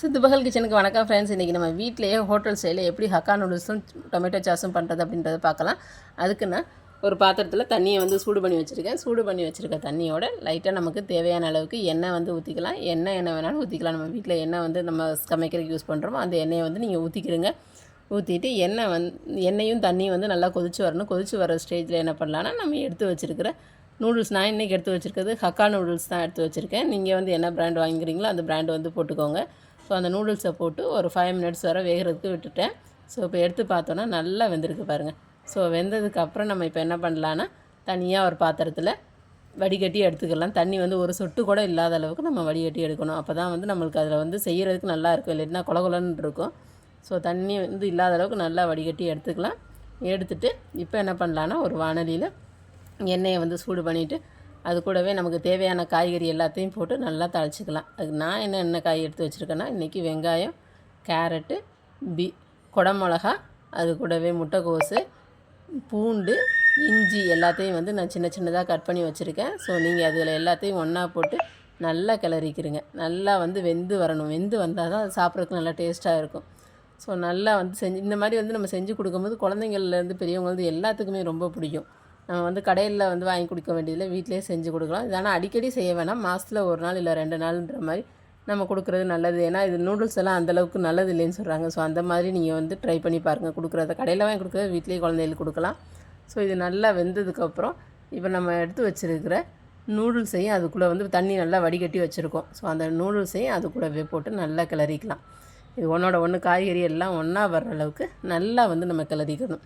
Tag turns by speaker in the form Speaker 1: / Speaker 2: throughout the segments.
Speaker 1: சித்துபகல் கிச்சனுக்கு வணக்கம் ஃப்ரெண்ட்ஸ். இன்றைக்கி நம்ம வீட்டிலேயே ஹோட்டல் ஸ்டைலில் எப்படி ஹக்கா நூடுல்ஸும் டொமேட்டோ சாஸும் பண்ணுறது அப்படின்றத பார்க்கலாம். அதுக்கு நான் ஒரு பாத்திரத்தில் தண்ணியை வந்து சூடு பண்ணி வச்சுருக்கேன். சூடு பண்ணி வச்சுருக்க தண்ணியோட லைட்டாக நமக்கு தேவையான அளவுக்கு எண்ணெய் வந்து ஊற்றிக்கலாம். எண்ணெய் வேணாலும் ஊற்றிக்கலாம். நம்ம வீட்டில் எண்ணெய் வந்து நம்ம சமைக்கிறதுக்கு யூஸ் பண்ணுறோமோ அந்த எண்ணெயை வந்து நீங்கள் ஊற்றிக்கிறங்க. ஊற்றிட்டு எண்ணெயும் தண்ணியும் வந்து நல்லா கொதிச்சு வரணும். கொதிச்சு வர ஸ்டேஜில் என்ன பண்ணலான்னா, நம்ம எடுத்து வச்சுருக்கிற நூடுல்ஸ், நான் இன்றைக்கி எடுத்து வச்சுருக்கிறது ஹக்கா நூடுல்ஸ் தான் எடுத்து வச்சுருக்கேன். நீங்கள் வந்து என்ன பிராண்ட் வாங்கிக்கிறீங்களோ அந்த பிராண்டு வந்து போட்டுக்கோங்க. ஸோ அந்த நூடுல்ஸை போட்டு ஒரு 5 மினிட்ஸ் வரை வேகிறதுக்கு விட்டுட்டேன். ஸோ இப்போ எடுத்து பார்த்தோன்னா நல்லா வெந்திருக்கு பாருங்கள். ஸோ வெந்ததுக்கப்புறம் நம்ம இப்போ என்ன பண்ணலான்னா, தனியாக ஒரு பாத்திரத்தில் வடிகட்டி எடுத்துக்கலாம். தண்ணி வந்து ஒரு சொட்டு கூட இல்லாத அளவுக்கு நம்ம வடிகட்டி எடுக்கணும். அப்போ தான் வந்து நம்மளுக்கு அதில் வந்து செய்கிறதுக்கு நல்லாயிருக்கும், இல்லைன்னா கொலன்னு இருக்கும். ஸோ தண்ணி வந்து இல்லாத அளவுக்கு நல்லா வடிகட்டி எடுத்துக்கலாம். எடுத்துகிட்டு இப்போ என்ன பண்ணலான்னா, ஒரு வானலியில் எண்ணெயை வந்து சூடு பண்ணிவிட்டு அது கூடவே நமக்கு தேவையான காய்கறி எல்லாத்தையும் போட்டு நல்லா தாளிச்சிக்கலாம். அதுக்கு நான் என்ன காய் எடுத்து வச்சுருக்கேன்னா, இன்றைக்கி வெங்காயம், கேரட்டு, குடமிளகா, அது கூடவே முட்டைக்கோஸு, பூண்டு, இஞ்சி எல்லாத்தையும் வந்து நான் சின்ன சின்னதாக கட் பண்ணி வச்சுருக்கேன். ஸோ நீங்கள் அதில் எல்லாத்தையும் ஒன்றா போட்டு நல்லா கிளறிக்கிறங்க. நல்லா வந்து வெந்து வரணும். வெந்து வந்தால் தான் அது சாப்பிட்றதுக்கு நல்லா டேஸ்ட்டாக இருக்கும். ஸோ நல்லா வந்து இந்த மாதிரி வந்து நம்ம செஞ்சு கொடுக்கும்போது குழந்தைங்கள்லேருந்து பெரியவங்க வந்து எல்லாத்துக்குமே ரொம்ப பிடிக்கும். நம்ம வந்து கடையில் வந்து வாங்கி கொடுக்க வேண்டியதில்லை, வீட்டிலே செஞ்சு கொடுக்கலாம். இது ஆனால் அடிக்கடி செய்ய வேணாம். மாதத்தில் 1 நாள் இல்லை 2 நாள்ன்ற மாதிரி நம்ம கொடுக்குறது நல்லது. ஏன்னா இது நூடுல்ஸ் எல்லாம் அந்தளவுக்கு நல்லது இல்லைன்னு சொல்கிறாங்க. ஸோ அந்த மாதிரி நீங்கள் வந்து ட்ரை பண்ணி பாருங்கள். கொடுக்குறத கடையில் வாங்கி கொடுக்குறத வீட்டிலேயே குழந்தைகளுக்கு கொடுக்கலாம். ஸோ இது நல்லா வெந்ததுக்கப்புறம் இப்போ நம்ம எடுத்து வச்சுருக்கிற நூடுல்ஸையும் அதுக்குள்ளே வந்து தண்ணி நல்லா வடிகட்டி வச்சுருக்கோம். ஸோ அந்த நூடுல்ஸையும் அது கூடவே போட்டு நல்லா கிளறிக்கலாம். இது ஒன்றோட ஒன்று காய்கறி எல்லாம் ஒன்றா வர்ற அளவுக்கு நல்லா வந்து நம்ம கிளறிக்கணும்.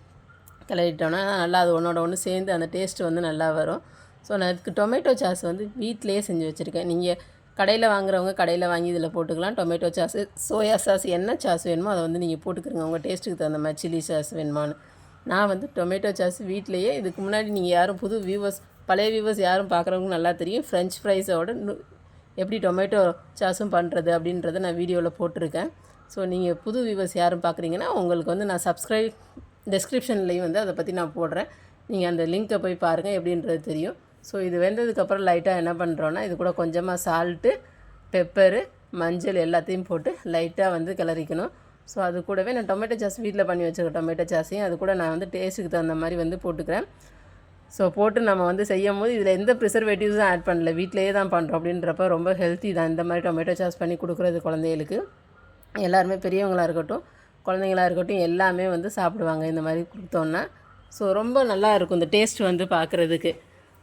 Speaker 1: கிளறிட்டோன்னா நல்லா அது ஒன்றோட ஒன்று சேர்ந்து அந்த டேஸ்ட்டு வந்து நல்லா வரும். ஸோ நான் இதுக்கு டொமேட்டோ சாஸ் வந்து வீட்டிலையே செஞ்சு வச்சுருக்கேன். நீங்கள் கடையில் வாங்குறவங்க கடையில் வாங்கி இதில் போட்டுக்கலாம். டொமேட்டோ சாஸு, சோயா சாஸ், என்ன சாஸ் வேணுமோ அதை வந்து நீங்கள் போட்டுக்கிறங்க. உங்கள் டேஸ்ட்டுக்கு தகுந்த மாதிரி சில்லி சாஸ் வேணுமான்னு. நான் வந்து டொமேட்டோ சாஸ் வீட்டிலையே, இதுக்கு முன்னாடி நீங்கள் யாரும் புது வியூவர்ஸ், பழைய வியூவர்ஸ் யாரும் பார்க்குறவங்க நல்லா தெரியும், ஃப்ரெஞ்ச் ஃப்ரைஸோட எப்படி டொமேட்டோ சாஸும் பண்ணுறது அப்படின்றத நான் வீடியோவில் போட்டிருக்கேன். ஸோ நீங்கள் புது வியூவர்ஸ் யாரும் பார்க்குறீங்கன்னா உங்களுக்கு வந்து நான் டெஸ்கிரிப்ஷன்லேயும் வந்து அதை பற்றி நான் போடுறேன். நீங்கள் அந்த லிங்க்கை போய் பாருங்கள், எப்படின்றது தெரியும். ஸோ இது வெந்ததுக்கப்புறம் லைட்டாக என்ன பண்ணுறோன்னா, இது கூட கொஞ்சமாக சால்ட்டு, பெப்பரு, மஞ்சள் எல்லாத்தையும் போட்டு லைட்டாக வந்து கிளறிக்கணும். ஸோ அது கூடவே நான் டொமேட்டோ சாஸ் வீட்டில் பண்ணி வச்சுருக்கேன். டொமேட்டோ சாஸையும் அது கூட நான் வந்து டேஸ்ட்டுக்கு தகுந்த மாதிரி வந்து போட்டுக்கிறேன். ஸோ போட்டு நம்ம வந்து செய்யும் போது இதில் எந்த ப்ரிசர்வேட்டிவ்ஸும் ஆட் பண்ணல, வீட்டிலேயே தான் பண்ணுறோம். அப்படின்றப்ப ரொம்ப ஹெல்த்தி தான் இந்த மாதிரி டொமேட்டோ சாஸ் பண்ணி கொடுக்குறது குழந்தைகளுக்கு. எல்லாருமே பெரியவங்களாக இருக்கட்டும், குழந்தைங்களாக இருக்கட்டும், எல்லாமே வந்து சாப்பிடுவாங்க இந்த மாதிரி கொடுத்தோன்னா. ஸோ ரொம்ப நல்லா இருக்கும் இந்த டேஸ்ட் வந்து பார்க்குறதுக்கு.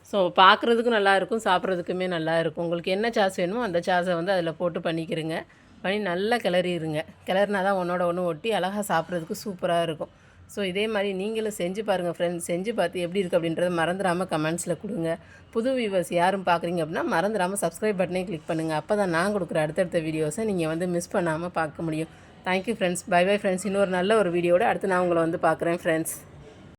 Speaker 1: ஸோ பார்க்குறதுக்கும் நல்லாயிருக்கும், சாப்பிட்றதுக்குமே நல்லா இருக்கும். உங்களுக்கு என்ன சாஸ் வேணுமோ அந்த சாஸை வந்து அதில் போட்டு பண்ணிக்கிறங்க. பண்ணி நல்லா கிளறிடுங்க. கிளறினா தான் ஒன்றோட ஒன்று ஒட்டி அழகாக சாப்பிட்றதுக்கு சூப்பராக இருக்கும். ஸோ இதே மாதிரி நீங்களும் செஞ்சு பாருங்கள் ஃப்ரெண்ட்ஸ். செஞ்சு பார்த்து எப்படி இருக்குது அப்படின்றத மறந்துடாமல் கமெண்ட்ஸில் கொடுங்க. புது வியூவர்ஸ் யாரும் பார்க்குறீங்க அப்படின்னா மறந்துடாமல் சப்ஸ்கிரைப் பட்டனே கிளிக் பண்ணுங்கள். அப்போ தான் நான் கொடுக்குற அடுத்தடுத்த வீடியோஸை நீங்கள் வந்து மிஸ் பண்ணாமல் பார்க்க முடியும். Thank you friends. Bye bye friends. இன்னொரு நல்ல ஒரு வீடியோட அடுத்து நான் உங்களை வந்து பார்க்குறேன் ஃப்ரெண்ட்ஸ்.